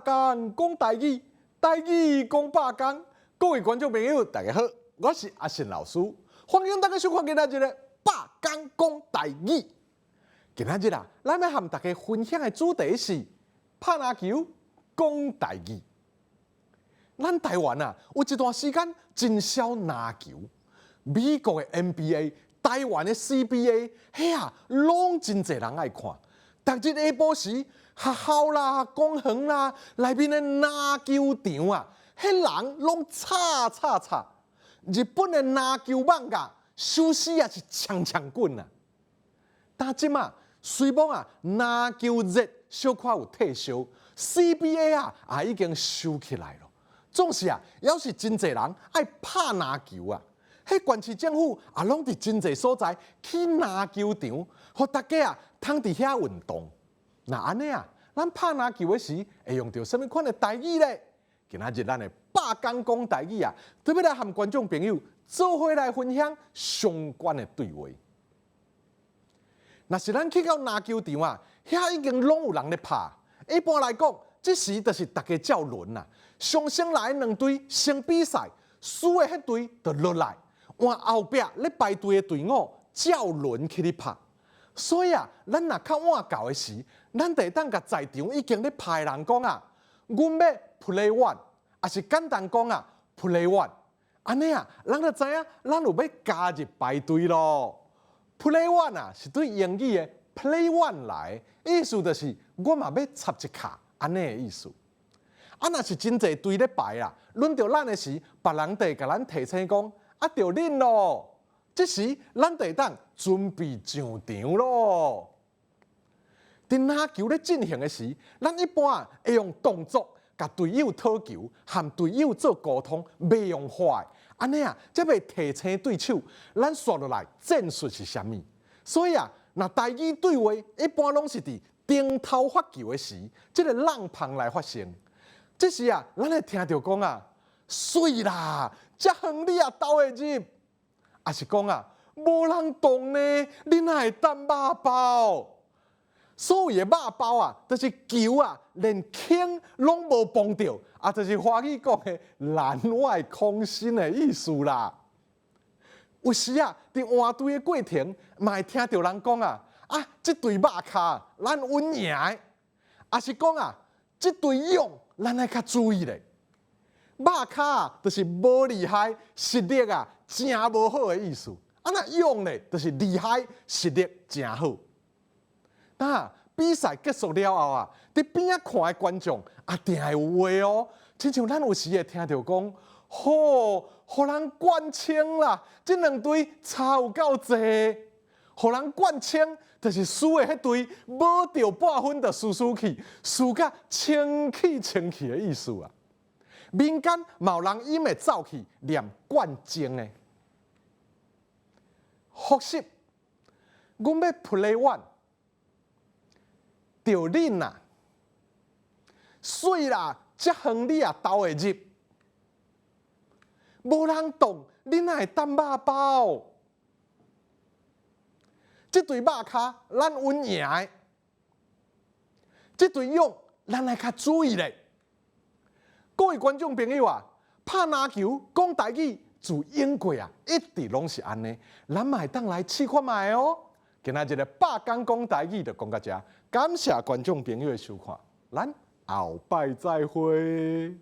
讲讲台语，台语讲百讲。各位观众朋友，大家好，我是阿信老师，欢迎大家收看今仔日的百讲讲台语。今仔日啊，咱要和大家分享的主题是拍篮球讲台语。咱台湾啊，有一段时间真烧篮球，美国的 NBA、台湾的 CBA， 遐啊，拢真侪人爱看。逐日下晡时，学校啦、公园啦，内面的篮球场啊，迄人拢吵。日本的篮球网架收视也是呛滚啊。但即马虽然啊，篮球热小可有退烧 ，CBA 啊也已经收起来了。总是啊，要是真侪人爱拍篮球啊，迄县市政府也拢伫真侪所在起篮球场，互大家啊通伫遐运动。那安尼啊，咱拍篮球的时会用到什么款的台语咧？今仔日咱的百讲讲台语啊，特别来和观众朋友做伙来分享相关的对话。若是咱去到篮球场啊，遐已经拢有人咧拍。一般来讲，这时就是大家照轮啦。上先来两队先比赛，输的迄队就落来，换后壁咧排队的队伍照轮去咧拍。所以啊，咱若较晚到的时，咱得当甲在场已经咧拍的人讲啊，阮要 play one， 也是简单讲啊 play one。安尼啊，咱就知影咱有要加入排队咯。play one 啊，是对英语的 play one 来，意思就是我嘛要插一卡，安尼的意思。啊，若是真侪队咧排啊，轮到咱的时，别人得甲咱提醒讲，啊，着恁咯。这时咱得当准备上场咯。伫篮球咧进行的时，咱一般啊会用动作甲队友讨球，和队友做沟通，袂用话的。安尼啊，才袂提醒对手，咱刷落来战术是啥物。所以啊，若台语对话一般拢是伫顶头发球的时，这个浪旁来发生。这时啊，咱会听到讲啊，水啦，遮远你也斗会入。也是讲啊，无人动呢，你哪会当肉包？所谓的肉包啊，就是球啊，连轻拢无碰到，啊，就是华语讲的栏外空心的意思啦。有时啊，伫换队的过程，嘛会听到人讲啊，这队肉卡咱稳赢的，也是讲啊，这队勇咱爱较注意咧。肉卡啊，就是无厉害，实力啊。真无好的意思，那用咧就是厉害，实力真好。那比赛结束了后啊，伫边仔看的观众定会有话哦，亲像咱有时会听到讲，互人冠军啦，这两队差有够济，互人冠军就是输的迄队无到半分就输去，输甲清气的意思啊。民间嘛有人因会走去念冠军的。复习，阮要 play one， 着恁啦，水啦，遮远你也斗会入，无人动，恁哪会当肉包？这队肉卡咱稳赢的，这队勇咱来较注意咧。各位观众朋友啊，拍篮球讲台语。自英国啊，一直拢是安尼，咱嘛会当来试看卖哦。今仔日的百讲讲台语就讲到这，感谢观众朋友的收看，咱后摆再会。